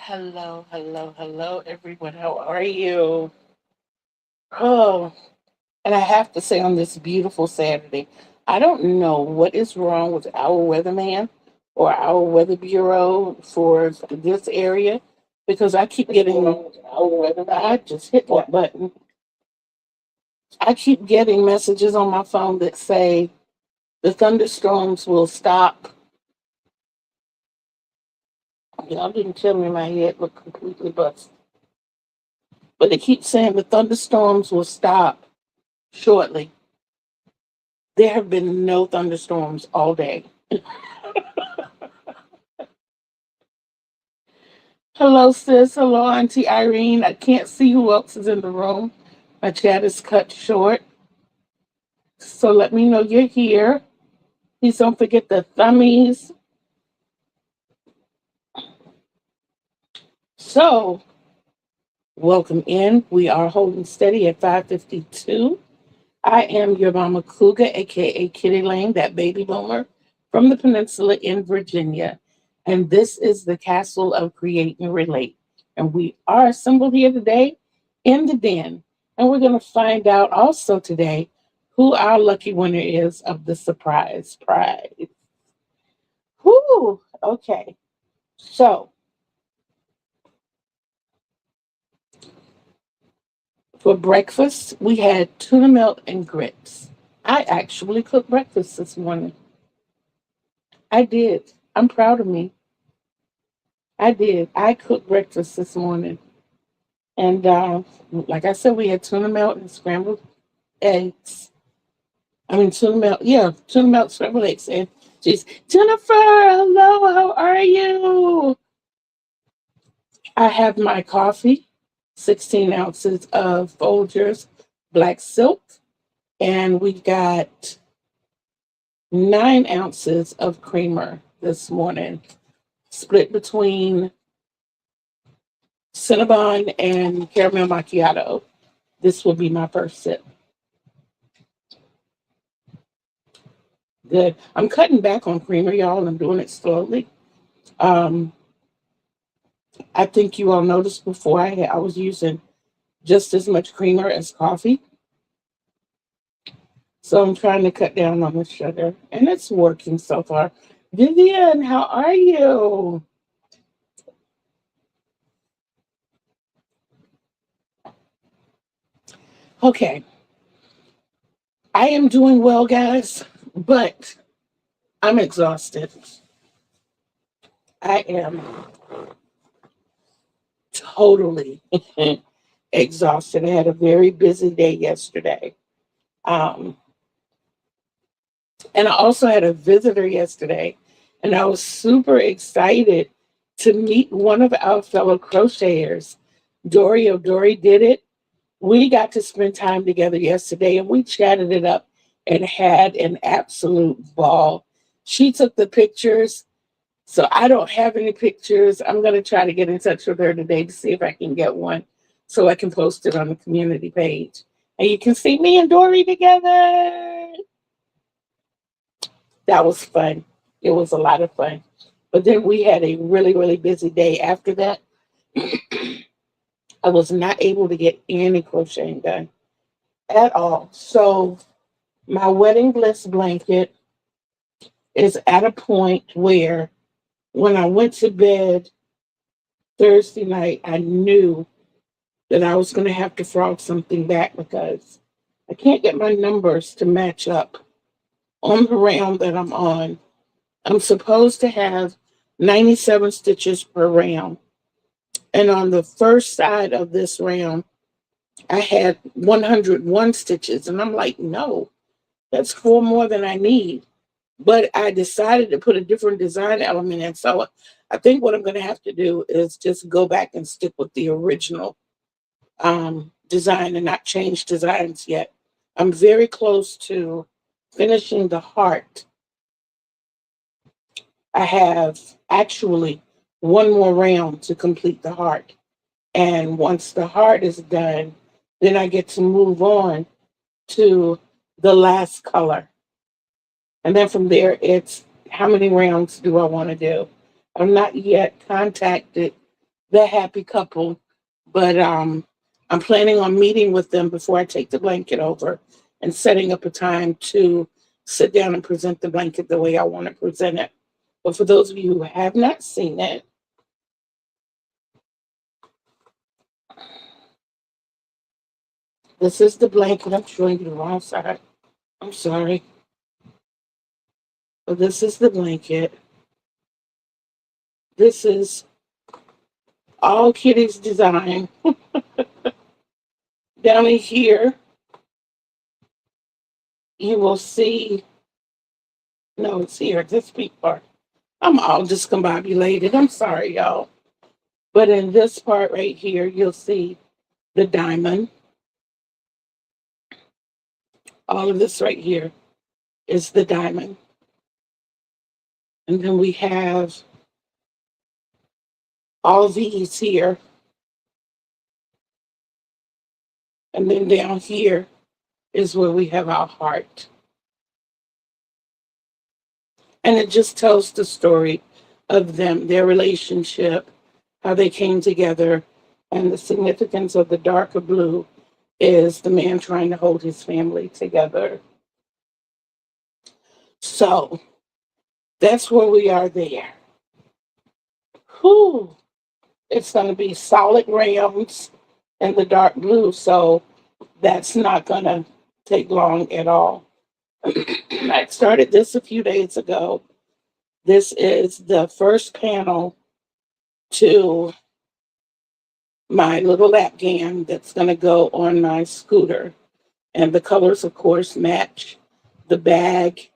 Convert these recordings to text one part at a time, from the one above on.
Hello, hello, hello, everyone. How are you? Oh, and I have to say on this beautiful Saturday, I don't know what is wrong with our weatherman or our weather bureau for this area because I keep getting, I just hit that button. I keep getting messages on my phone that say the thunderstorms will stop. Y'all didn't tell me my head looked completely busted. But they keep saying the thunderstorms will stop shortly. There have been no thunderstorms all day. Hello, sis. Hello, Auntie Irene. I can't see who else is in the room. My chat is cut short. So let me know you're here. Please don't forget the thummies. So, welcome in. We are holding steady at 5:52. I am your mama Cougar, aka Kitty Lane, that baby boomer from the peninsula in Virginia. And this is the Castle of Create and Relate. And we are assembled here today in the den. And we're going to find out also today who our lucky winner is of the surprise prize. Whoo! Okay. So for breakfast, we had tuna melt and grits. I actually cooked breakfast this morning. I did. I'm proud of me. I did. I cooked breakfast this morning. And like I said, we had tuna melt and scrambled eggs. I mean, tuna melt, yeah, tuna melt, scrambled eggs. And she's, Jennifer, hello, how are you? I have my coffee, 16 ounces of Folgers black silk. And we got 9 ounces of creamer this morning, split between Cinnabon and caramel macchiato. This will be my first sip. Good. I'm cutting back on creamer, y'all, and I'm doing it slowly. Um, I think you all noticed before I was using just as much creamer as coffee. So I'm trying to cut down on the sugar, and it's working so far. Vivian, how are you? Okay, I am doing well, guys, but I'm exhausted. I am totally exhausted. I had a very busy day yesterday. Um, and I also had a visitor yesterday, and I was super excited to meet one of our fellow crocheters, Dory of Dory Did It. We got to spend time together yesterday and we chatted it up and had an absolute ball. She took the pictures, so I don't have any pictures. I'm going to try to get in touch with her today to see if I can get one so I can post it on the community page. And you can see me and Dory together. That was fun. It was a lot of fun. But then we had a really, really busy day after that. I was not able to get any crocheting done at all. So my wedding bliss blanket is at a point where when I went to bed Thursday night, I knew that I was going to have to frog something back because I can't get my numbers to match up on the round that I'm on. I'm supposed to have 97 stitches per round. And on the first side of this round, I had 101 stitches. And I'm like, no, that's four more than I need. But I decided to put a different design element in. So I think what I'm going to have to do is just go back and stick with the original design and not change designs yet. I'm very close to finishing the heart. I have actually one more round to complete the heart. And once the heart is done, then I get to move on to the last color. And then from there, it's how many rounds do I want to do? I'm not yet contacted the happy couple. But I'm planning on meeting with them before I take the blanket over and setting up a time to sit down and present the blanket the way I want to present it. But for those of you who have not seen it, this is the blanket. I'm showing you the wrong side. I'm sorry. But this is the blanket. This is all Kitty's design. Down in here, you will see, no, it's here, this big part. I'm all discombobulated. I'm sorry, y'all. But in this part right here, you'll see the diamond. All of this right here is the diamond. And then we have all these here. And then down here is where we have our heart. And it just tells the story of them, their relationship, how they came together, and the significance of the darker blue is the man trying to hold his family together. So that's where we are there. Whew. It's going to be solid rams and the dark blue, so that's not going to take long at all. I started this a few days ago. This is the first panel to my little lap gan that's going to go on my scooter. And the colors, of course, match the bag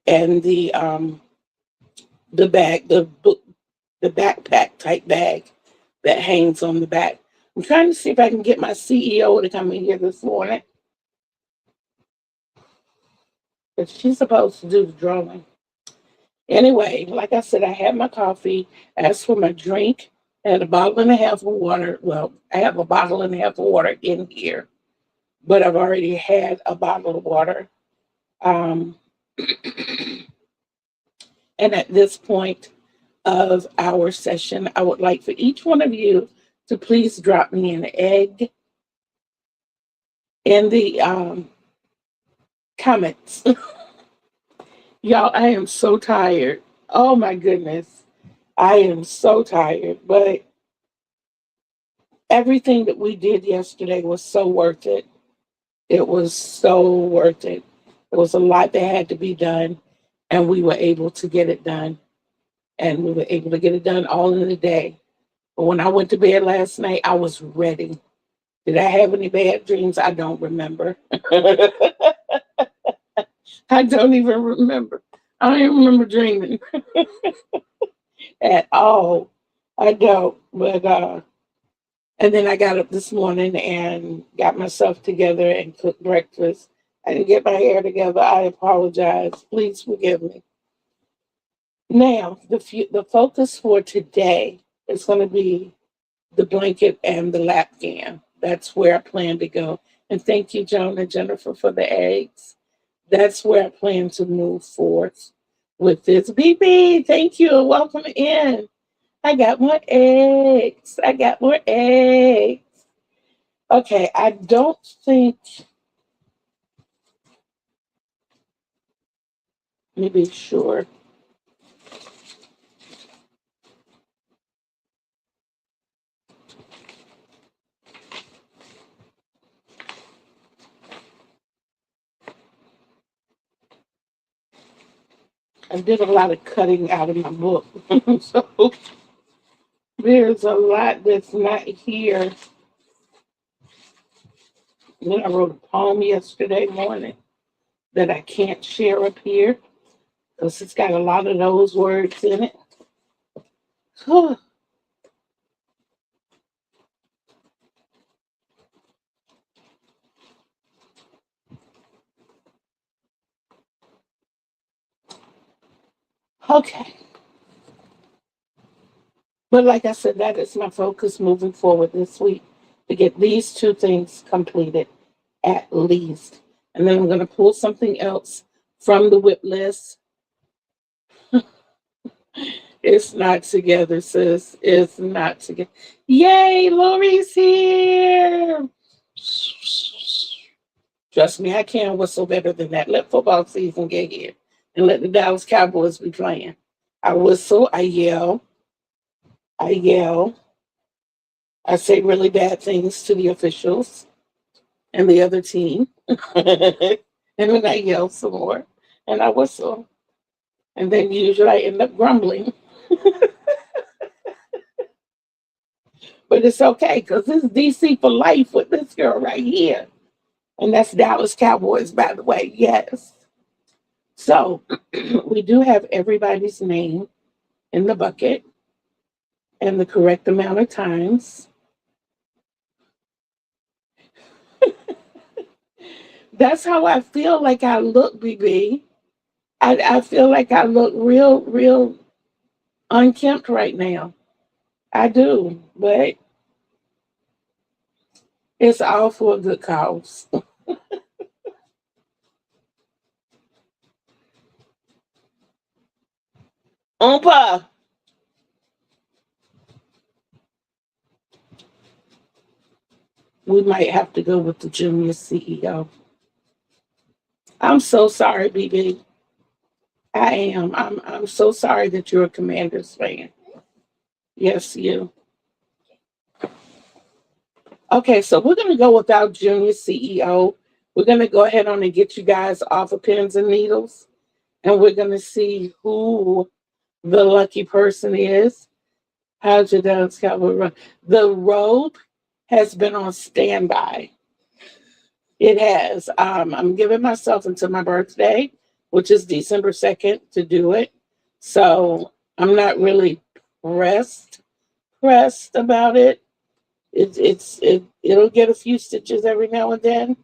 and the bag, the backpack type bag that hangs on the back. I'm trying to see if I can get my CEO to come in here this morning. But she's supposed to do the drawing. Anyway, like I said, I had my coffee. As for my drink, I had a bottle and a half of water. Well, I have a bottle and a half of water in here, but I've already had a bottle of water. Um, and at this point of our session, I would like for each one of you to please drop me an egg in the comments. Y'all, I am so tired. Oh my goodness. I am so tired, but everything that we did yesterday was so worth it. It was so worth it. There was a lot that had to be done, and we were able to get it done. And we were able to get it done all in a day. But when I went to bed last night, I was ready. Did I have any bad dreams? I don't remember. I don't even remember. I don't even remember dreaming at all. I don't. But and then I got up this morning and got myself together and cooked breakfast. I didn't get my hair together. I apologize. Please forgive me. Now, the focus for today is going to be the blanket and the lap gan. That's where I plan to go. And thank you, Joan and Jennifer, for the eggs. That's where I plan to move forth with this. BB, thank you. Welcome in. I got more eggs. I got more eggs. Okay, I don't think. Let me be sure. I did a lot of cutting out of my book. So there's a lot that's not here. Then I wrote a poem yesterday morning that I can't share up here because it's got a lot of those words in it. Okay. But like I said, that is my focus moving forward this week to get these two things completed at least. And then I'm going to pull something else from the whip list. It's not together, sis. It's not together. Yay, Lori's here. Trust me, I can't whistle better than that. Let football season get here and let the Dallas Cowboys be playing. I whistle, I yell, I yell. I say really bad things to the officials and the other team. And then I yell some more and I whistle. And then usually I end up grumbling. But it's okay because this is DC for life with this girl right here. And that's Dallas Cowboys, by the way. Yes. So we do have everybody's name in the bucket and the correct amount of times. That's how I feel like I look, BB. I feel like I look real unkempt right now. I do, but it's all for a good cause. Oompa, we might have to go with the junior CEO. I'm so sorry, BB. I am. I'm so sorry that you're a Commanders fan. Yes, you. Okay, so we're gonna go with our junior CEO. We're gonna go ahead on and get you guys off of pins and needles, and we're gonna see who the lucky person is. How's your Dallas Cowboy run? The robe has been on standby. It has. I'm giving myself until my birthday, which is December 2nd, to do it. So I'm not really pressed about it. It'll get a few stitches every now and then.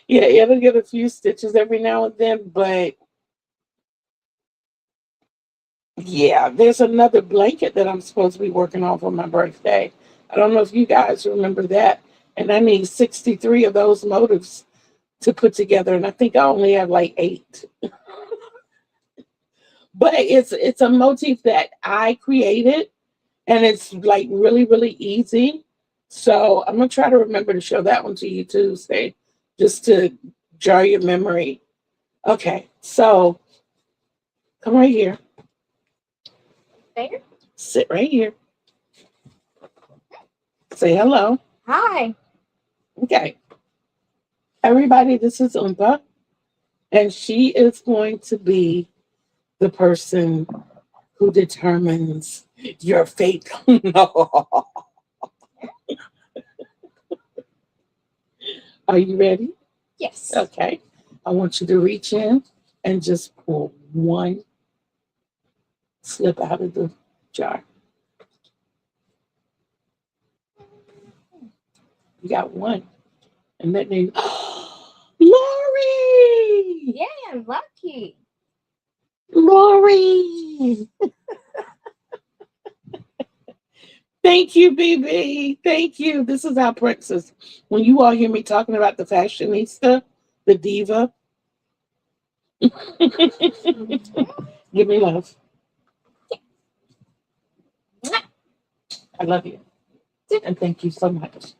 Yeah, it'll get a few stitches every now and then, but yeah, there's another blanket that I'm supposed to be working on for my birthday. I don't know if you guys remember that. And I need 63 of those motifs to put together. And I think I only have like 8. But it's a motif that I created and it's like really easy. So I'm gonna try to remember to show that one to you Tuesday, just to jar your memory. Okay, so come right here. There? Sit right here. Say hello. Hi. Okay. Everybody, this is Umpa, and she is going to be the person who determines your fate. No. Are you ready? Yes. Okay. I want you to reach in and just pull one slip out of the jar. You got one. And that means, Lori! Yeah, I'm lucky. Lori! Thank you, BB. Thank you. This is our princess. When you all hear me talking about the fashionista, the diva, give me love. I love you. And thank you so much.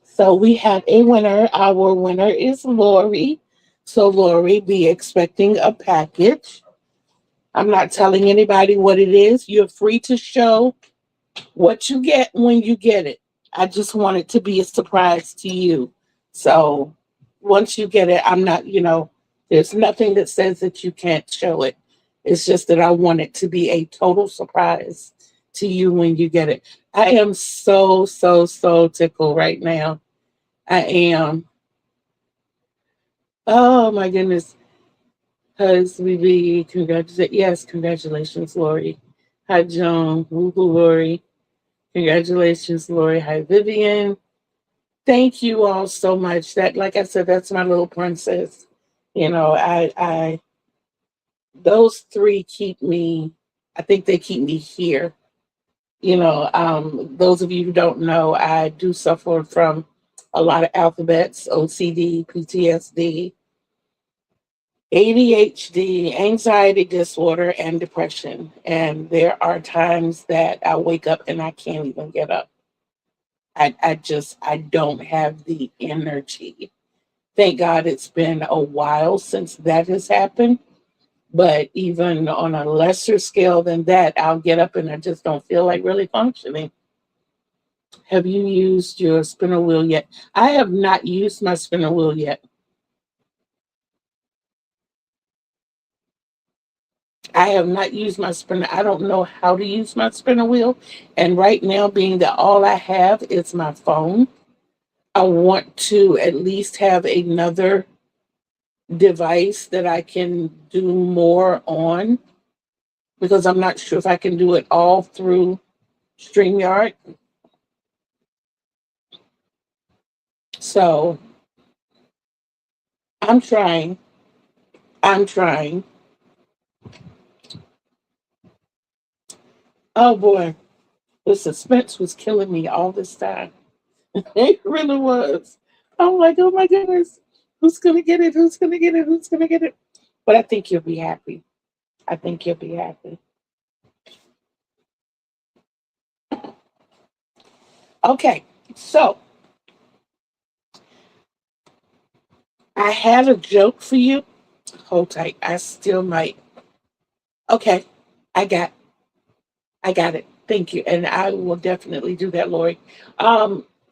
So we have a winner. Our winner is Lori. So Lori, be expecting a package. I'm not telling anybody what it is. You're free to show what you get when you get it. I just want it to be a surprise to you. So once you get it, I'm not, there's nothing that says that you can't show it. It's just that I want it to be a total surprise to you when you get it. I am so tickled right now. I am. Oh my goodness. Husby, congratulations. Yes, congratulations, Lori. Hi, Joan. Woohoo, Lori. Congratulations, Lori. Hi, Vivian. Thank you all so much. That, like I said, that's my little princess. Those 3 keep me, I think they keep me here. Those of you who don't know, I do suffer from a lot of alphabets, OCD, PTSD. ADHD, anxiety disorder, and depression. And there are times that I wake up and I can't even get up. I don't have the energy. Thank God it's been a while since that has happened. But even on a lesser scale than that, I'll get up and I just don't feel like really functioning. Have you used your spinner wheel yet? I have not used my spinner wheel yet. I have not used my spinner. I don't know how to use my spinner wheel. And right now, being that all I have is my phone, I want to at least have another device that I can do more on because I'm not sure if I can do it all through StreamYard. So I'm trying. I'm trying. Oh boy, the suspense was killing me all this time. It really was. I'm like, oh my goodness, who's gonna get it? Who's gonna get it? Who's gonna get it? But I think you'll be happy. I think you'll be happy. Okay, so I had a joke for you. Hold tight. I still might. Okay, I got I got it. Thank you. And I will definitely do that, Lori.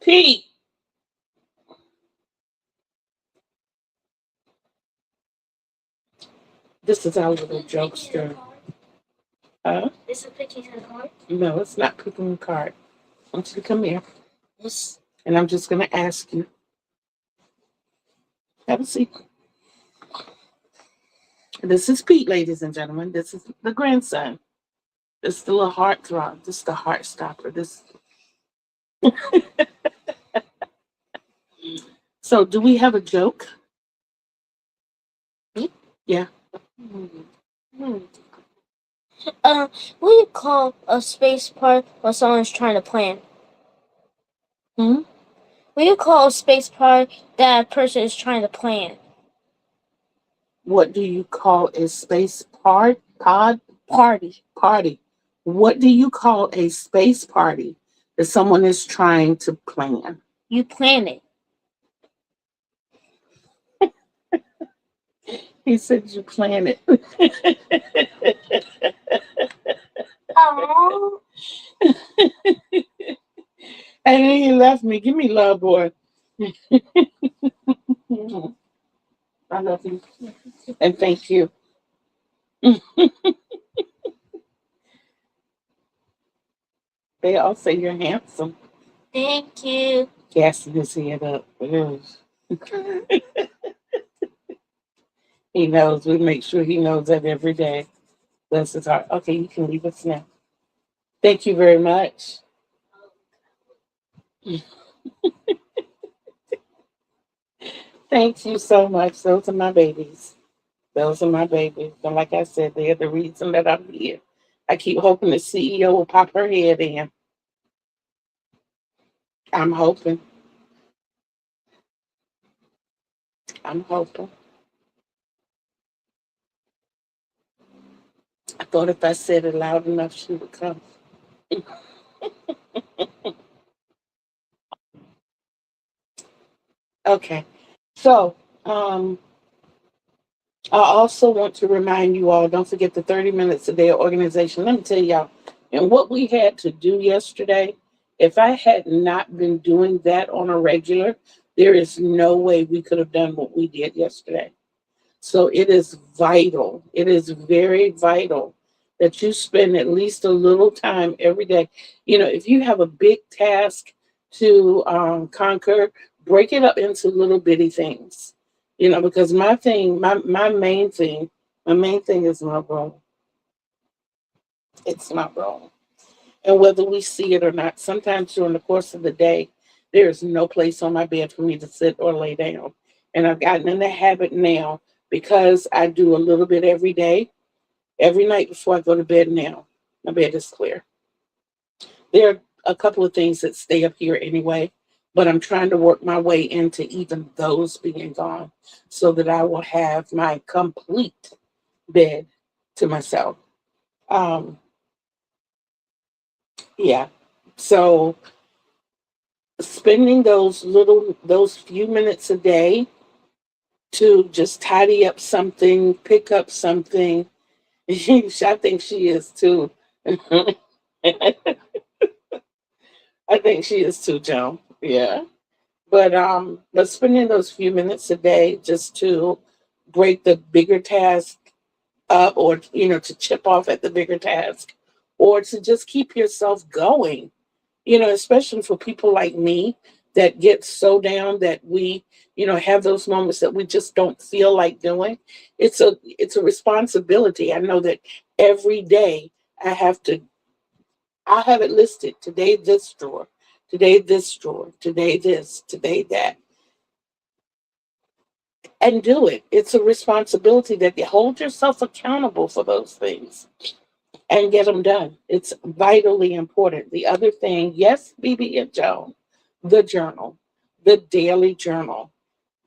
Pete, this is our little jokester. This is picking her card. No, it's not picking a card. I want you to come here. Yes. And I'm just gonna ask you. Have a seat. This is Pete, ladies and gentlemen. This is the grandson. This is the little heartthrob. This is the heart stopper. This. So, do we have a joke? Me? Yeah. Hmm. What do you call a space part when someone's trying to plan? Hmm? What do you call a space part that a person is trying to plan? What do you call a space pod Party. party? What do you call a space party that someone is trying to plan? You plan it. He said you plan it. Oh. And then he left me. Give me love, boy. I love you. And thank you. They all say you're handsome. Thank you. Gassing his head up. He knows. We make sure he knows that every day. Bless his heart. Okay, you can leave us now. Thank you very much. Thank you so much. Those are my babies. Those are my babies. And like I said, they're the reason that I'm here. I keep hoping the CEO will pop her head in. I'm hoping. I'm hoping. I thought if I said it loud enough, she would come. Okay. So, I also want to remind you all, don't forget the 30 minutes a day of organization. Let me tell y'all, and what we had to do yesterday, if I had not been doing that on a regular, there is no way we could have done what we did yesterday. So it is vital. It is very vital that you spend at least a little time every day. You know, if you have a big task to conquer, break it up into little bitty things. You know, because my main thing is my role. It's my role. And whether we see it or not, sometimes during the course of the day, there is no place on my bed for me to sit or lay down. And I've gotten in the habit now because I do a little bit every day, every night before I go to bed now. My bed is clear. There are a couple of things that stay up here anyway, but I'm trying to work my way into even those being gone so that I will have my complete bed to myself. Um, yeah. So spending those few minutes a day to just tidy up something, pick up something. I think she is too. I think she is too, Joan. Yeah. But spending those few minutes a day just to break the bigger task up, or to chip off at the bigger task, or to just keep yourself going, especially for people like me that get so down that we, have those moments that we just don't feel like doing. It's a responsibility. I know that every day I have to I have it listed. Today this drawer, today this drawer, today this, today that, and do it. It's a responsibility that you hold yourself accountable for those things and get them done. It's vitally important. The other thing, yes, BB and Joan, the journal, the daily journal.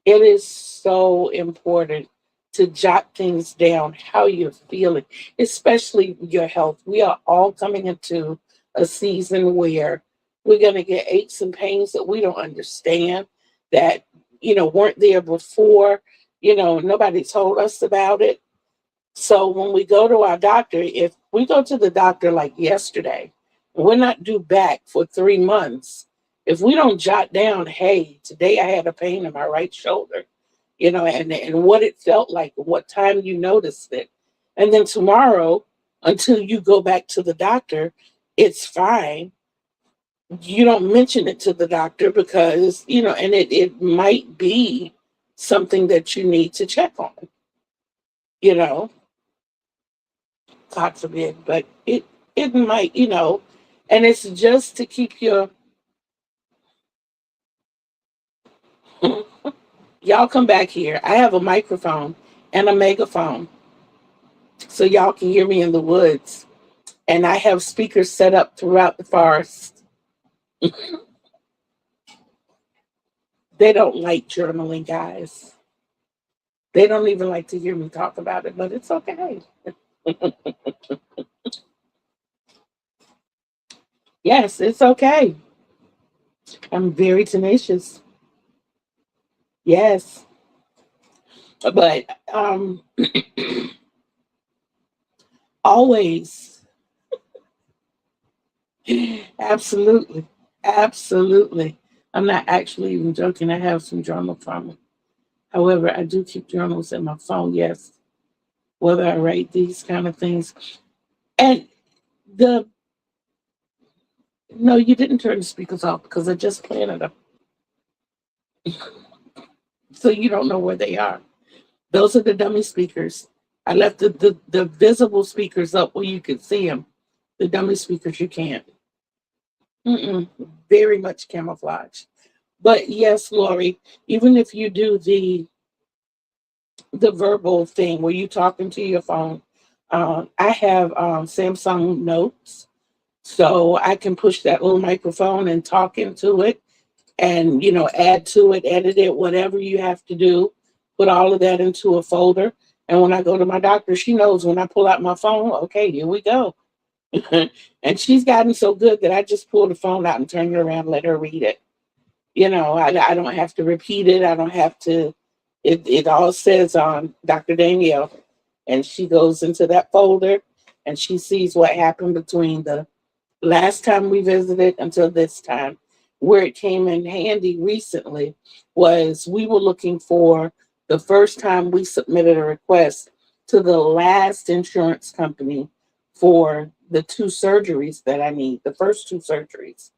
It is so important to jot things down, how you're feeling, especially your health. We are all coming into a season where we're going to get aches and pains that we don't understand, that, weren't there before. Nobody told us about it. So when we go to our doctor, if we go to the doctor like yesterday, and we're not due back for 3 months, if we don't jot down, hey, today I had a pain in my right shoulder, and what it felt like, what time you noticed it, and then tomorrow, until you go back to the doctor, it's fine. You don't mention it to the doctor because, and it might be something that you need to check on, you know God forbid, but it might, and it's just to keep your y'all come back here. I have a microphone and a megaphone, so y'all can hear me in the woods. And I have speakers set up throughout the forest. They don't like journaling, guys. They don't even like to hear me talk about it, but it's okay. Yes, it's okay. I'm very tenacious. Yes. But always. Absolutely. Absolutely. I'm not actually even joking. I have some journal trauma. However, I do keep journals in my phone, yes, whether I write these kind of things. And the no, you didn't turn the speakers off because I just planted them. So you don't know where they are. Those are the dummy speakers. I left the visible speakers up where you could see them. The dummy speakers you can't. Mm-mm, very much camouflage. But yes, Lori, even if you do the verbal thing where you talking to your phone, I have Samsung Notes, so I can push that little microphone and talk into it, and add to it, edit it, whatever you have to do. Put all of that into a folder, and when I go to my doctor, she knows when I pull out my phone. Okay, here we go. And she's gotten so good that I just pull the phone out and turn it around, and let her read it. I don't have to repeat it. I don't have to. It all says on Dr. Danielle, and she goes into that folder and she sees what happened between the last time we visited until this time. Where it came in handy recently was we were looking for the first time we submitted a request to the last insurance company for the two surgeries that I need, the first two surgeries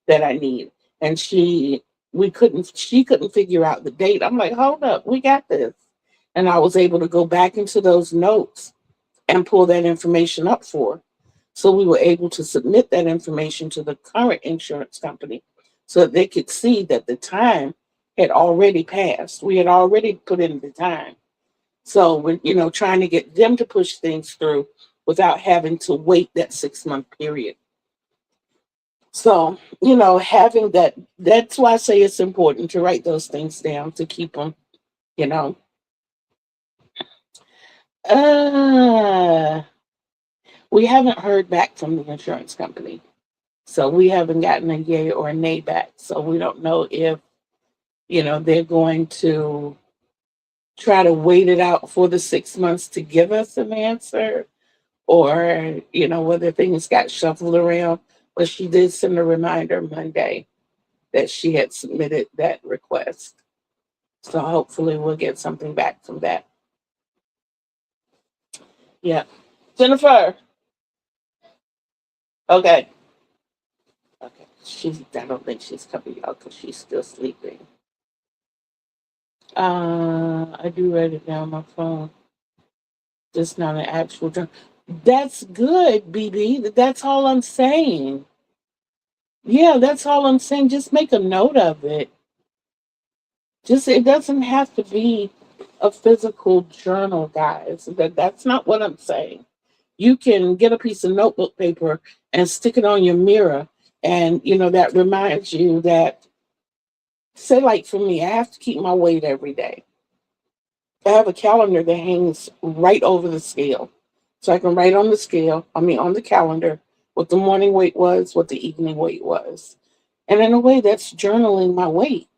that I need. And she couldn't figure out the date. I'm like, hold up, we got this. And I was able to go back into those notes and pull that information up for her. So we were able to submit that information to the current insurance company so that they could see that the time had already passed. We had already put in the time. So we're, trying to get them to push things through without having to wait that 6-month period. So, having that, that's why I say it's important to write those things down to keep them, you know. Uh, we haven't heard back from the insurance company. So we haven't gotten a yay or a nay back. So we don't know if, they're going to try to wait it out for the 6 months to give us an answer, or, whether things got shuffled around. But she did send a reminder Monday that she had submitted that request. So hopefully we'll get something back from that. Yeah. Jennifer. Okay. Okay. I don't think she's coming out because she's still sleeping. I do write it down on my phone. Just not an actual journal. That's good, BB. That's all I'm saying. Yeah, that's all I'm saying. Just make a note of it. Just it doesn't have to be a physical journal, guys. That's not what I'm saying. You can get a piece of notebook paper and stick it on your mirror, and that reminds you that, say, like for me, I have to keep my weight every day. I have a calendar that hangs right over the scale. So I can write on the scale, on the calendar, what the morning weight was, what the evening weight was. And in a way, that's journaling my weight.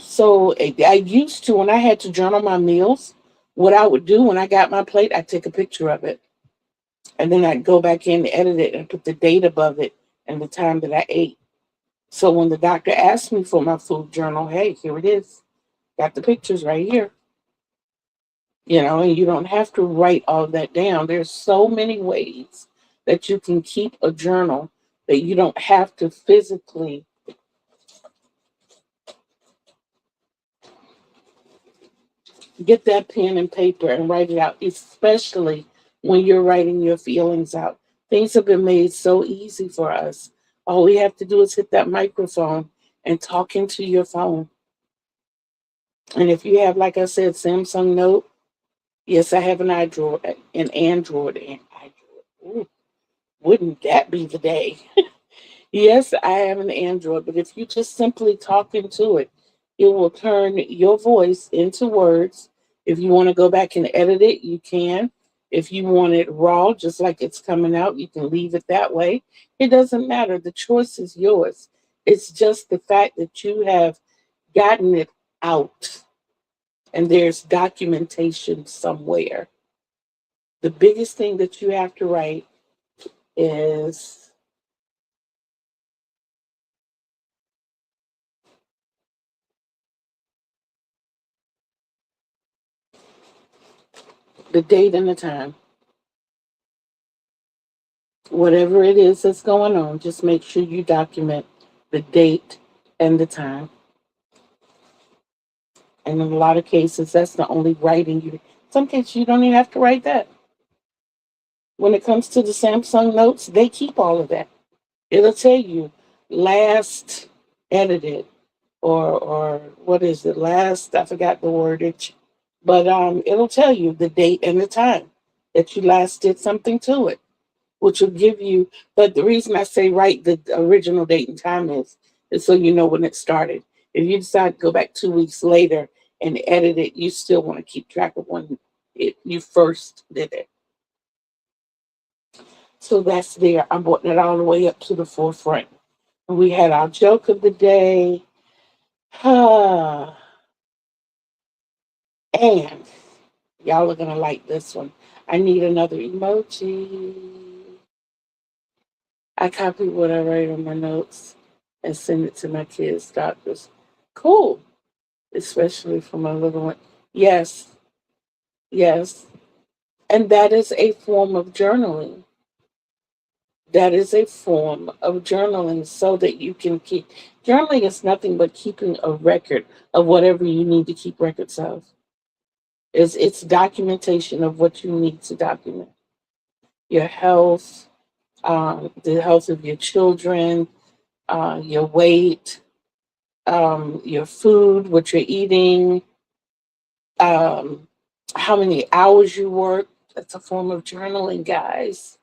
So I used to, when I had to journal my meals, what I would do when I got my plate, I'd take a picture of it. And then I'd go back in, edit it, and put the date above it and the time that I ate. So when the doctor asked me for my food journal, hey, here it is. Got the pictures right here. And you don't have to write all that down. There's so many ways that you can keep a journal that you don't have to physically get that pen and paper and write it out, especially when you're writing your feelings out. Things have been made so easy for us. All we have to do is hit that microphone and talk into your phone. And if you have, like I said, Samsung Note, yes, I have an Android, Ooh, wouldn't that be the day? Yes, I have an Android, but if you just simply talk into it, it will turn your voice into words. If you want to go back and edit it, you can. If you want it raw, just like it's coming out, you can leave it that way. It doesn't matter. The choice is yours. It's just the fact that you have gotten it out and there's documentation somewhere. The biggest thing that you have to write is the date and the time. Whatever it is that's going on, just make sure you document the date and the time. And in a lot of cases, that's the only writing you. Some cases, you don't even have to write that. When it comes to the Samsung Notes, they keep all of that. It'll tell you last edited, or what is it? Last, I forgot the wordage, but it'll tell you the date and the time that you last did something to it, which will give you. But the reason I say write the original date and time is so you know when it started. If you decide to go back 2 weeks later and edit it, you still want to keep track of when you first did it. So that's there. I'm putting it all the way up to the forefront. We had our joke of the day. and y'all are going to like this one. I need another emoji. I copy what I write on my notes and send it to my kids' doctors. Cool. Especially for my little one. Yes, yes. And that is a form of journaling. That is a form of journaling so that you can keep. Journaling is nothing but keeping a record of whatever you need to keep records of. It's documentation of what you need to document. Your health, the health of your children, your weight, your food, what you're eating, um, how many hours you work. That's a form of journaling, guys.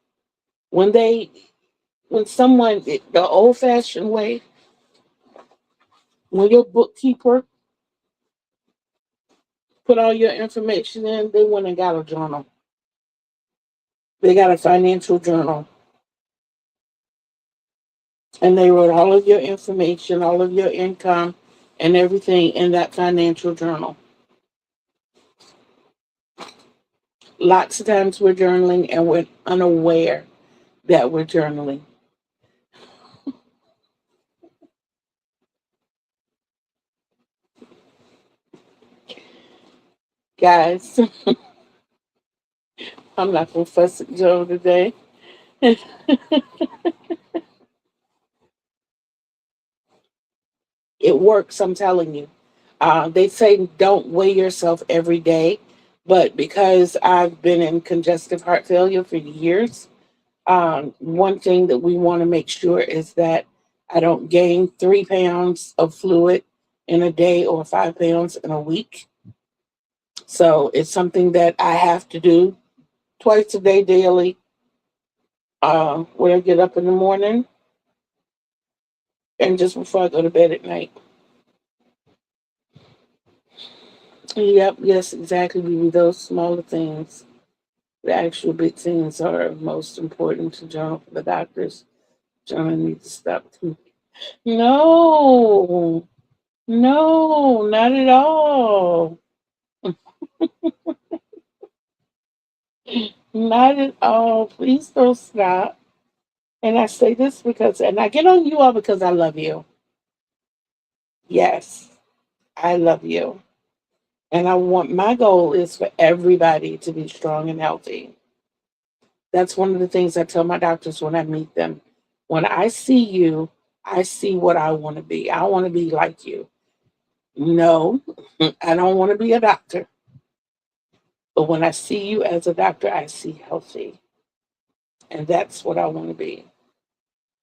When they when someone, the old fashioned way, when your bookkeeper put all your information in, they went and got a journal. They got a financial journal and they wrote all of your information, all of your income, and everything in that financial journal. Lots of times we're journaling and we're unaware that we're journaling. Guys, I'm not going to fuss at Joe today. It works, I'm telling you. They say don't weigh yourself every day, but because I've been in congestive heart failure for years, one thing that we want to make sure is that I don't gain 3 pounds of fluid in a day or 5 pounds in a week. So it's something that I have to do twice a day daily. When I get up in the morning and just before I go to bed at night. Yep, yes, exactly. Those smaller things. The actual big things are most important to John for the doctors. John needs to stop too. No, no, not at all. Not at all. Please don't stop. And I say this because, and I get on you all because I love you. Yes, I love you. And I want, my goal is for everybody to be strong and healthy. That's one of the things I tell my doctors when I meet them. When I see you, I see what I want to be. I want to be like you. No, I don't want to be a doctor. But when I see you as a doctor, I see healthy. And that's what I want to be.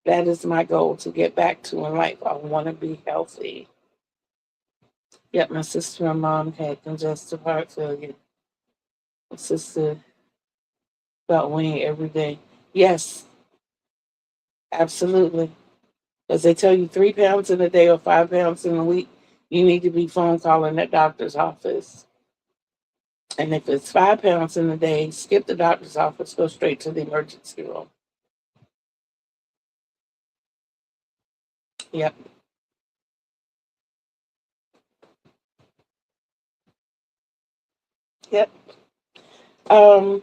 That is my goal to get back to in life. I want to be healthy. Yep, my sister and mom had congestive heart failure. My sister felt weighing every day. Yes, absolutely. As they tell you 3 pounds in a day or 5 pounds in a week, you need to be phone calling that doctor's office. And if it's 5 pounds in a day, skip the doctor's office, go straight to the emergency room. Yep. Yep. Um,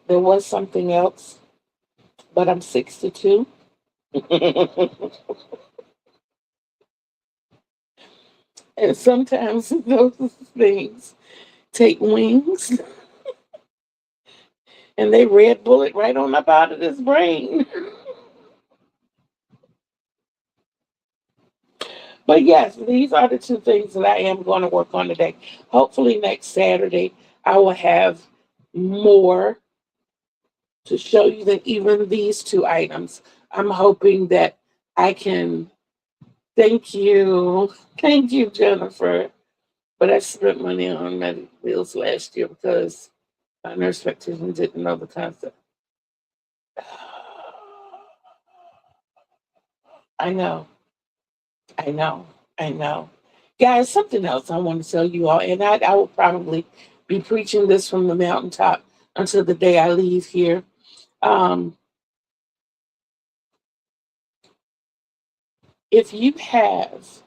there was something else, but I'm 62. And sometimes those things take wings and they red bullet right on up out of this brain. But yes, these are the two things that I am going to work on today. Hopefully, next Saturday, I will have more to show you than even these two items. I'm hoping that I can. Thank you. Thank you, Jennifer. But I spent money on medical bills last year because my nurse practitioner didn't know the concept. I know. I know. I know. Guys, something else I want to tell you all, and I will probably be preaching this from the mountaintop until the day I leave here. Um, if you have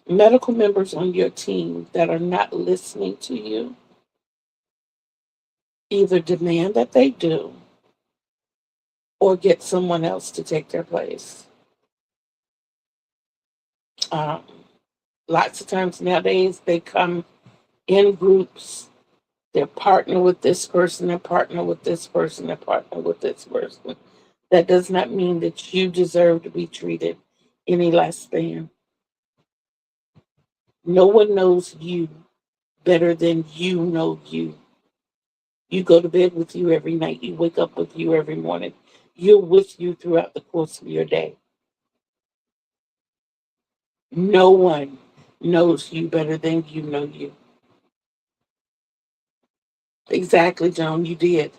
medical members on your team that are not listening to you, either demand that they do or get someone else to take their place. Um, Lots of times nowadays they come in groups. They're partner with this person, they're partner with this person, they're partner with this person. That does not mean that you deserve to be treated any less than. No one knows you better than you know you. You go to bed with you every night. You wake up with you every morning. You're with you throughout the course of your day. No one knows you better than you know you. Exactly, Joan, you did.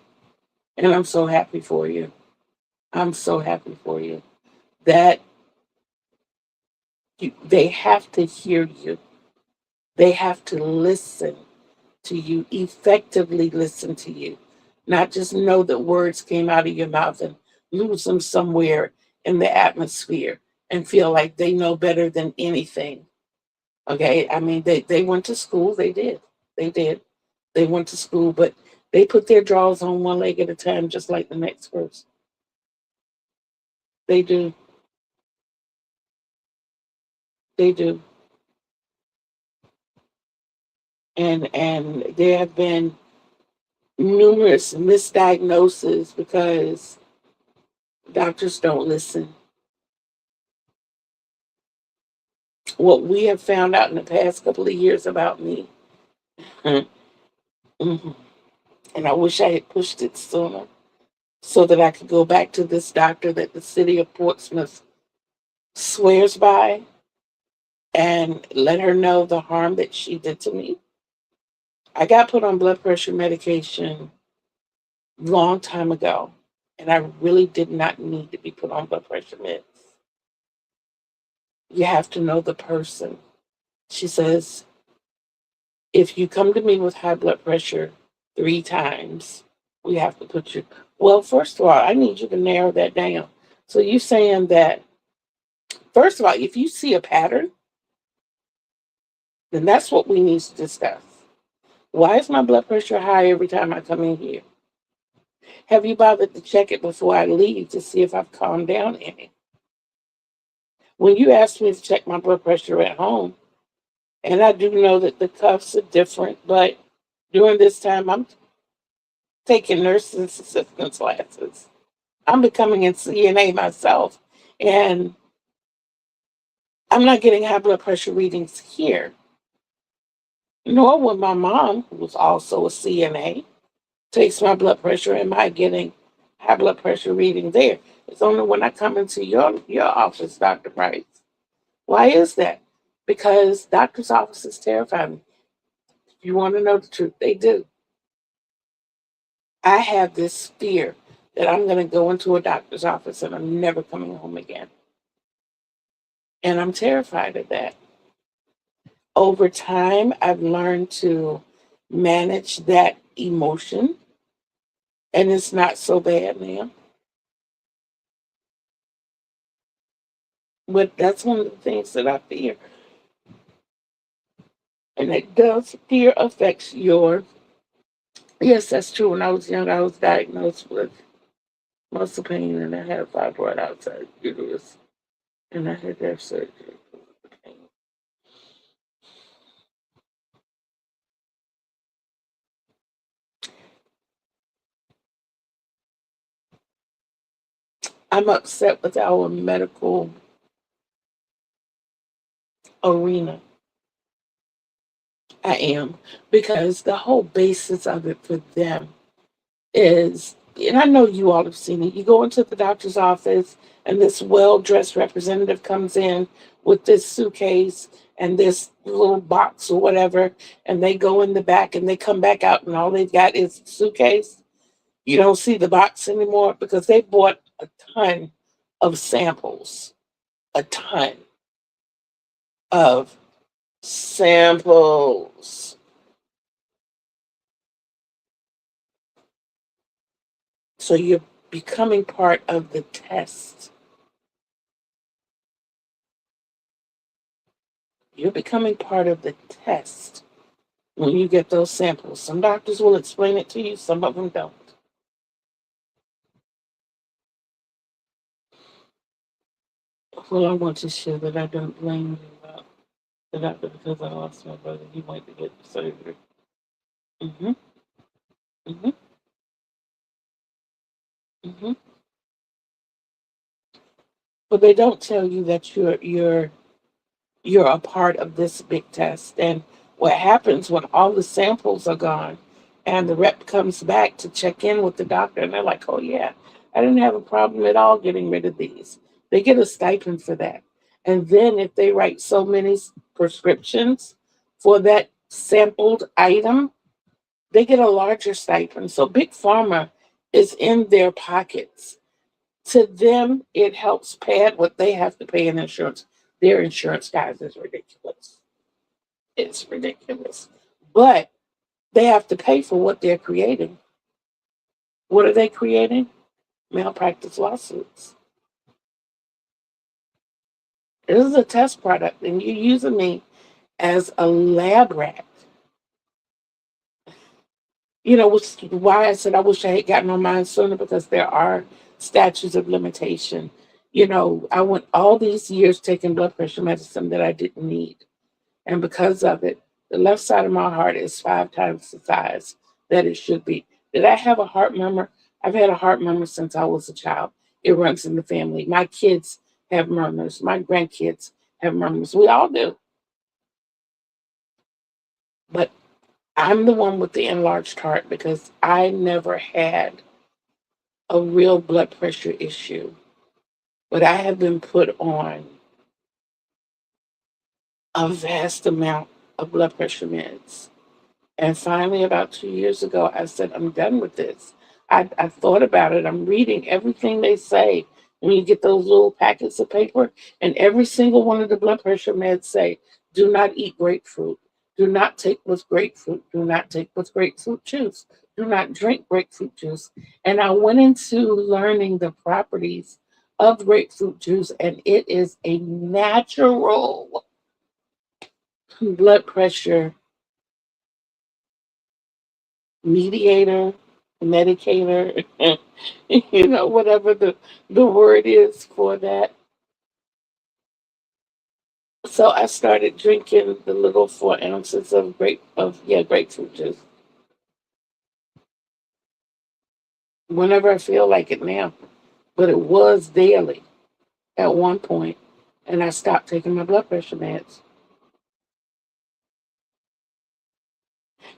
And I'm so happy for you. I'm so happy for you that they have to hear you. They have to listen to you, effectively listen to you, not just know that words came out of your mouth and lose them somewhere in the atmosphere and feel like they know better than anything. Okay. I mean, they went to school. They did. They did. They went to school, but they put their drawers on one leg at a time, just like the next person. They do. They do. And there have been numerous misdiagnoses because doctors don't listen. What we have found out in the past couple of years about me, mhm, and I wish I had pushed it sooner so that I could go back to this doctor that the city of Portsmouth swears by and let her know the harm that she did to me. I got put on blood pressure medication long time ago, and I really did not need to be put on blood pressure meds. You have to know the person. She says, if you come to me with high blood pressure 3 times, we have to put you. Well, first of all, I need you to narrow that down. So you saying that, first of all, if you see a pattern, then that's what we need to discuss. Why is my blood pressure high every time I come in here? Have you bothered to check it before I leave to see if I've calmed down any? When you asked me to check my blood pressure at home, and I do know that the cuffs are different, but during this time, I'm taking nursing assistant classes. I'm becoming a CNA myself, and I'm not getting high blood pressure readings here, nor when my mom, who was also a CNA, takes my blood pressure, am I getting high blood pressure reading there. It's only when I come into your office, Dr. Price. Why is that? Because doctor's offices terrify me. If you want to know the truth, they do. I have this fear that I'm going to go into a doctor's office and I'm never coming home again. And I'm terrified of that. Over time, I've learned to manage that emotion, and it's not so bad now. But that's one of the things that I fear. And it does, fear affects your, yes, that's true. When I was young, I was diagnosed with muscle pain and I had a fibroid outside the uterus. And I had to have surgery. I'm upset with our medical arena. I am. Because the whole basis of it for them is, and I know you all have seen it, you go into the doctor's office and this well dressed representative comes in with this suitcase and this little box or whatever, and they go in the back and they come back out and all they've got is the suitcase. You don't see the box anymore because they bought a ton of samples, a ton of samples. So you're becoming part of the test. You're becoming part of the test when you get those samples. Some doctors will explain it to you, some of them don't. Well, I want to share that I don't blame you about the doctor because I lost my brother. He went to get the surgery. Mm-hmm. Mm-hmm. Mm-hmm. But they don't tell you that you're a part of this big test. And what happens when all the samples are gone and the rep comes back to check in with the doctor and they're like, oh, yeah, I didn't have a problem at all getting rid of these. They get a stipend for that. And then if they write so many prescriptions for that sampled item, they get a larger stipend. So Big Pharma is in their pockets. To them, it helps pad what they have to pay in insurance. Their insurance, guys, is ridiculous. It's ridiculous. But they have to pay for what they're creating. What are they creating? Malpractice lawsuits. This is a test product, and you're using me as a lab rat. Which is why I said I wish I had gotten on mine sooner, because there are statutes of limitation. I went all these years taking blood pressure medicine that I didn't need. And because of it, the left side of my heart is 5 times the size that it should be. Did I have a heart murmur? I've had a heart murmur since I was a child. It runs in the family. My kids have murmurs. My grandkids have murmurs. We all do. But I'm the one with the enlarged heart because I never had a real blood pressure issue. But I have been put on a vast amount of blood pressure meds. And finally, about 2 years ago, I said, I'm done with this. I thought about it. I'm reading everything they say when you get those little packets of paper, and every single one of the blood pressure meds say, do not eat grapefruit. Do not take with grapefruit. Do not take with grapefruit juice. Do not drink grapefruit juice. And I went into learning the properties of grapefruit juice, and it is a natural blood pressure mediator, medicator, whatever the word is for that. So I started drinking the little 4 ounces of grapefruit juice whenever I feel like it now. But it was daily at one point, and I stopped taking my blood pressure meds.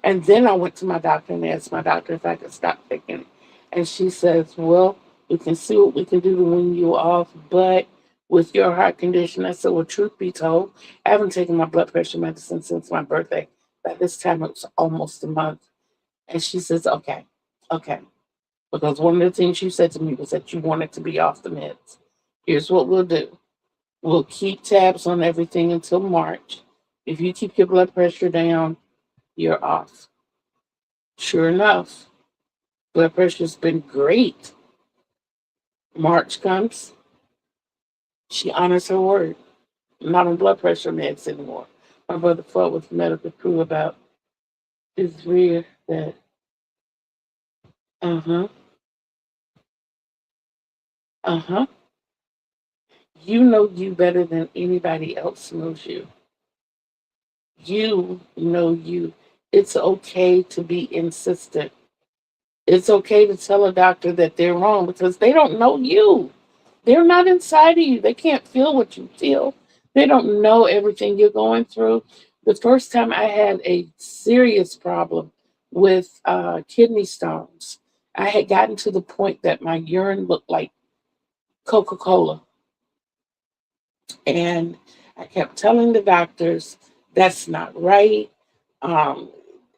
And then I went to my doctor and asked my doctor if I could stop taking it. And she says, well, we can see what we can do to wean you off, but with your heart condition, I said, well, truth be told, I haven't taken my blood pressure medicine since my birthday. By this time, it was almost a month. And she says, okay, okay. Because one of the things you said to me was that you wanted to be off the meds. Here's what we'll do. We'll keep tabs on everything until March. If you keep your blood pressure down, you're off. Sure enough, blood pressure's been great. March comes, she honors her word. I'm not on blood pressure meds anymore. My brother fought with the medical crew about his rear that, uh-huh, uh-huh. You know you better than anybody else knows you. You know you. It's okay to be insistent. It's okay to tell a doctor that they're wrong because they don't know you. They're not inside of you. They can't feel what you feel. They don't know everything you're going through. The first time I had a serious problem with kidney stones, I had gotten to the point that my urine looked like Coca-Cola. And I kept telling the doctors, that's not right. Um,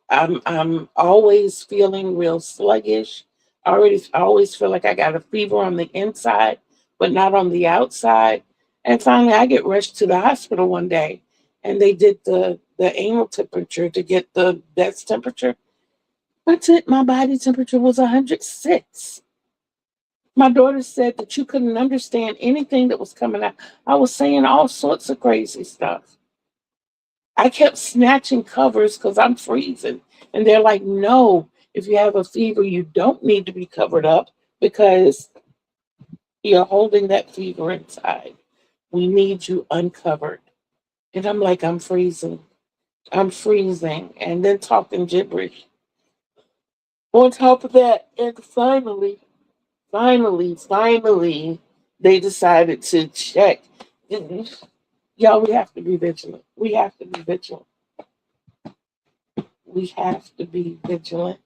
I'm always feeling real sluggish. I always feel like I got a fever on the inside, but not on the outside. And finally, I get rushed to the hospital one day, and they did the anal temperature to get the best temperature. My body temperature was 106. My daughter said that you couldn't understand anything that was coming out. I was saying all sorts of crazy stuff. I kept snatching covers because I'm freezing. And they're like, no, if you have a fever, you don't need to be covered up because you're holding that fever inside. We need you uncovered. And I'm like, I'm freezing. I'm freezing. And then talking gibberish. On top of that, and finally, they decided to check. Y'all, we have to be vigilant. We have to be vigilant. We have to be vigilant.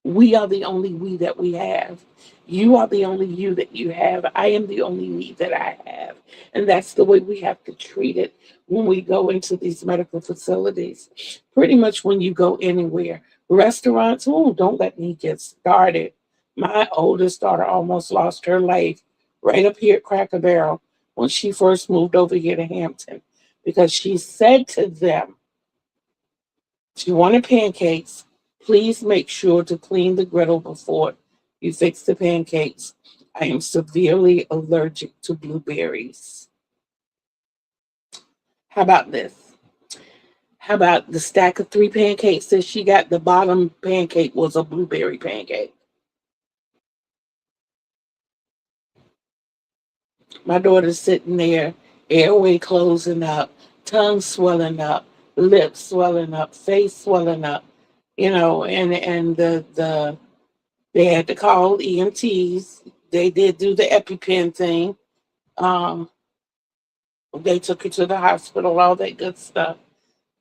We are the only we that we have. You are the only you that you have. I am the only me that I have. And that's the way we have to treat it when we go into these medical facilities. Pretty much when you go anywhere, Restaurants, oh, don't let me get started. My oldest daughter almost lost her life right up here at Cracker Barrel when she first moved over here to Hampton because she said to them, she wanted pancakes. Please make sure to clean the griddle before you fix the pancakes. I am severely allergic to blueberries. How about this? How about the stack of three pancakes that she got? The bottom pancake was a blueberry pancake. My daughter's sitting there, airway closing up, tongue swelling up, lips swelling up, face swelling up, and they had to call EMTs. They did do the EpiPen thing. Um, they took her to the hospital, all that good stuff.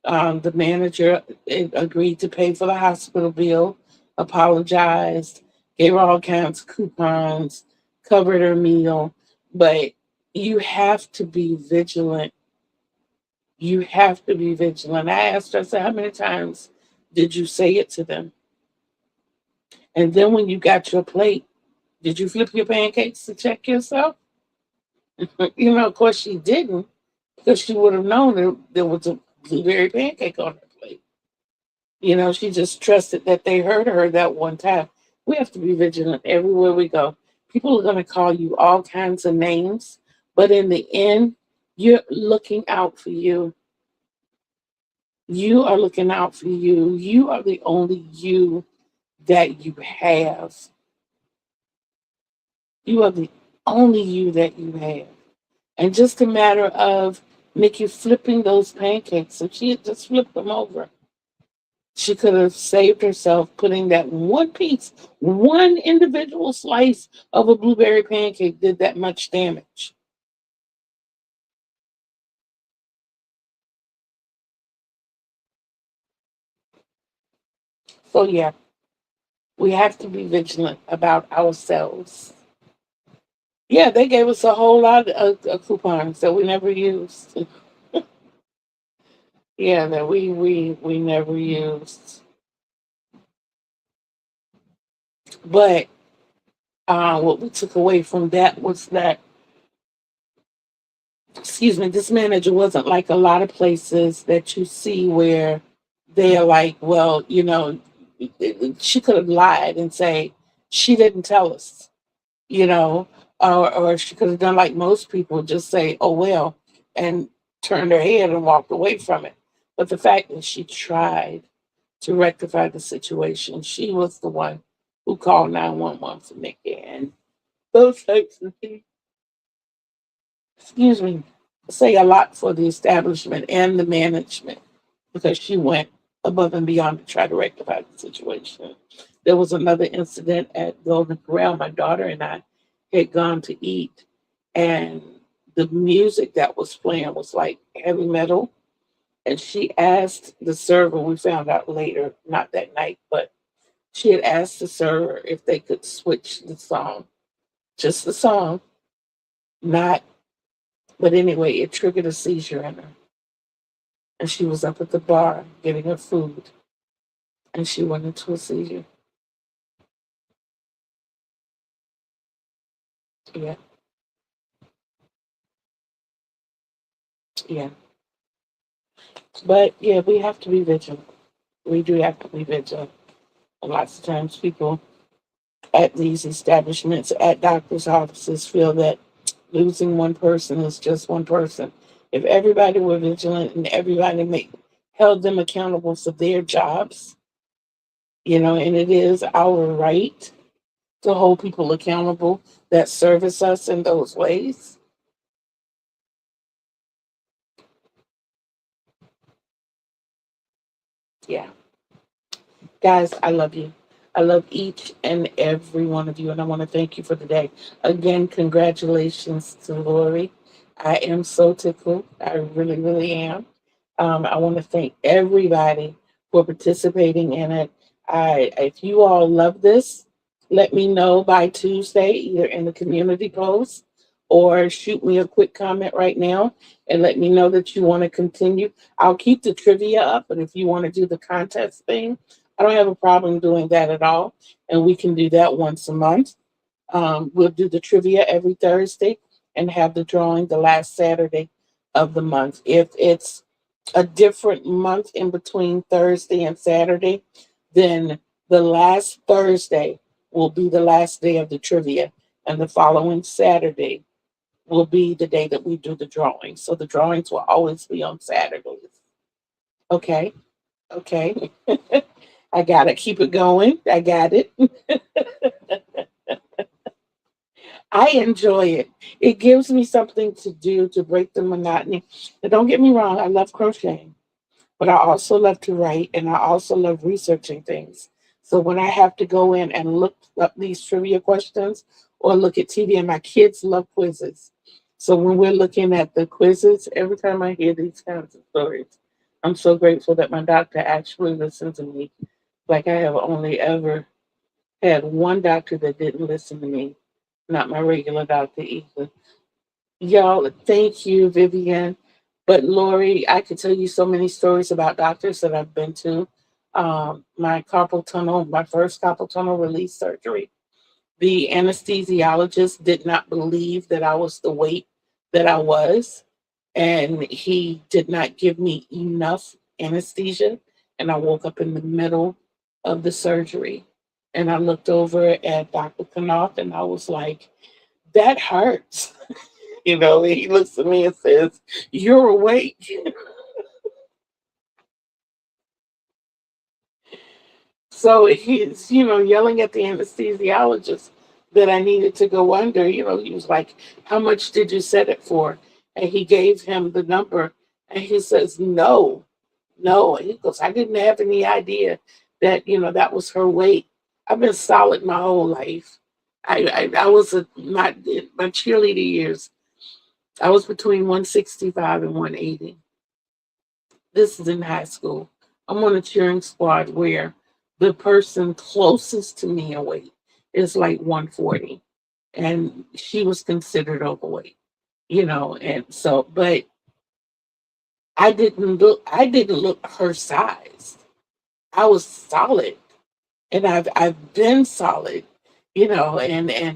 The manager agreed to pay for the hospital bill, apologized, gave her all kinds of coupons, covered her meal. But you have to be vigilant. You have to be vigilant. I asked her, I said, how many times did you say it to them? And then when you got your plate, did you flip your pancakes to check yourself? Of course she didn't, because she would have known that there was a blueberry pancake on her plate. She just trusted that they heard her that one time. We have to be vigilant everywhere we go. People are going to call you all kinds of names, but in the end, you're looking out for you. You are looking out for you. You are the only you that you have. You are the only you that you have. And just a matter of Nikki flipping those pancakes. If she had just flipped them over, she could have saved herself putting that one piece, one individual slice of a blueberry pancake did that much damage. So, yeah, we have to be vigilant about ourselves. Yeah, they gave us a whole lot of coupons that we never used. Yeah, that we never used. But what we took away from that was that, excuse me, this manager wasn't like a lot of places that you see where they are like, well, she could have lied and say she didn't tell us, you know, or she could have done like most people, just say, oh well, and turned her head and walked away from it. But the fact that she tried to rectify the situation, she was the one who called 911 for Nikki, and those types of things, excuse me, say a lot for the establishment and the management, because she went above and beyond to try to rectify the situation. There was another incident at Golden Corral. My daughter and I had gone to eat, and the music that was playing was like heavy metal. And she asked the server, we found out later, not that night, but she had asked the server if they could switch the song, just the song, not, but anyway, it triggered a seizure in her. And she was up at the bar getting her food, and she went into a seizure. Yeah, yeah. But yeah, we have to be vigilant. We do have to be vigilant. And lots of times people at these establishments, at doctors' offices, feel that losing one person is just one person. If everybody were vigilant and everybody held them accountable for their jobs, and it is our right to hold people accountable that service us in those ways. Yeah. Guys, I love you. I love each and every one of you, and I want to thank you for the day. Again, congratulations to Lori. I am so tickled. I really, really am. I want to thank everybody for participating in it. If you all love this, let me know by Tuesday, either in the community post or shoot me a quick comment right now and let me know that you want to continue. I'll keep the trivia up, but if you want to do the contest thing, I don't have a problem doing that at all. And we can do that once a month. We'll do the trivia every Thursday and have the drawing the last Saturday of the month. If it's a different month in between Thursday and Saturday, then the last Thursday will be the last day of the trivia, and the following Saturday will be the day that we do the drawing. So the drawings will always be on Saturdays. Okay. Okay. I got to keep it going. I got it. I enjoy it. It gives me something to do to break the monotony. But don't get me wrong, I love crocheting, but I also love to write and I also love researching things. So when I have to go in and look up these trivia questions or look at TV, and my kids love quizzes. So when we're looking at the quizzes, every time I hear these kinds of stories, I'm so grateful that my doctor actually listened to me. Like I have only ever had one doctor that didn't listen to me, not my regular doctor either. Y'all, thank you, Vivian. But Lori, I could tell you so many stories about doctors that I've been to. My carpal tunnel, my first carpal tunnel release surgery. The anesthesiologist did not believe that I was the weight that I was, and he did not give me enough anesthesia. And I woke up in the middle of the surgery. And I looked over at Dr. Knopf and I was like, that hurts. He looks at me and says, "You're awake." So he's, yelling at the anesthesiologist that I needed to go under. He was like, "How much did you set it for?" And he gave him the number. And he says, "No, no." And he goes, "I didn't have any idea that, that was her weight. I've been solid my whole life. I was my cheerleader years. I was between 165 and 180. This is in high school. I'm on a cheering squad where the person closest to me in weight is like 140. And she was considered overweight, and so, but I didn't look her size. I was solid. And I've been solid, and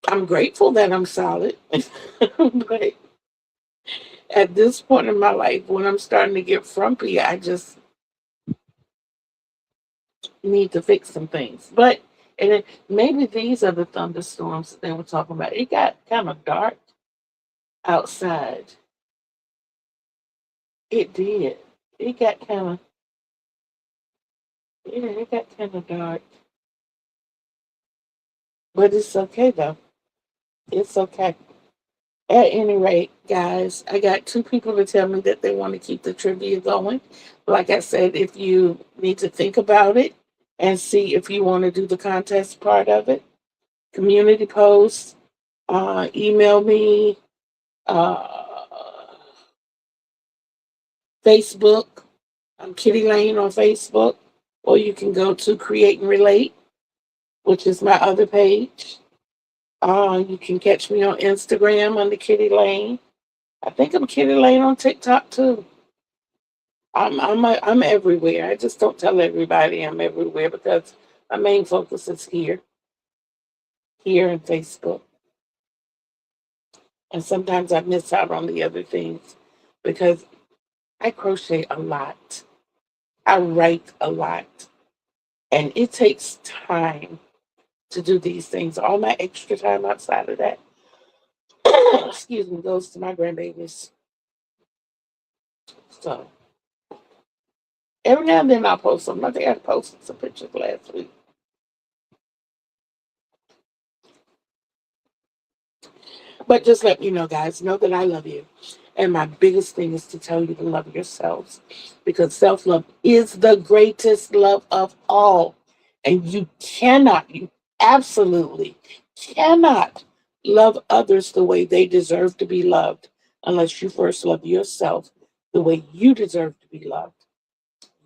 I'm grateful that I'm solid. But at this point in my life, when I'm starting to get frumpy, I just need to fix some things. But maybe these are the thunderstorms that they were talking about. It got kind of dark outside. It did. It got kind of Yeah, it got kind of dark. But it's okay though. It's okay. At any rate, guys, I got two people to tell me that they want to keep the trivia going. Like I said, if you need to think about it and see if you want to do the contest part of it, community post, email me, uh, Facebook. I'm Kitty Lane on Facebook, or you can go to Create and Relate, which is my other page. You can catch me on Instagram under Kitty Lane. I think I'm Kitty Lane on TikTok too. I'm everywhere. I just don't tell everybody I'm everywhere because my main focus is here in Facebook. And sometimes I miss out on the other things because I crochet a lot. I write a lot. And it takes time to do these things. All my extra time outside of that, excuse me, goes to my grandbabies. So every now and then I'll post some. I think I posted some pictures last week. But just let me know, guys. Know that I love you. And my biggest thing is to tell you to love yourselves because self love is the greatest love of all. And you absolutely cannot love others the way they deserve to be loved unless you first love yourself the way you deserve to be loved.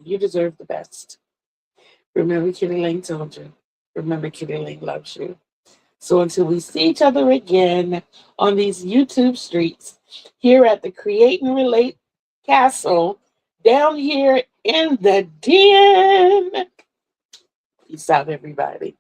You deserve the best. Remember, Kitty Lane told you. Remember, Kitty Lane loves you. So until we see each other again on these YouTube streets, here at the Create and Relate Castle, down here in the den. Peace out, everybody.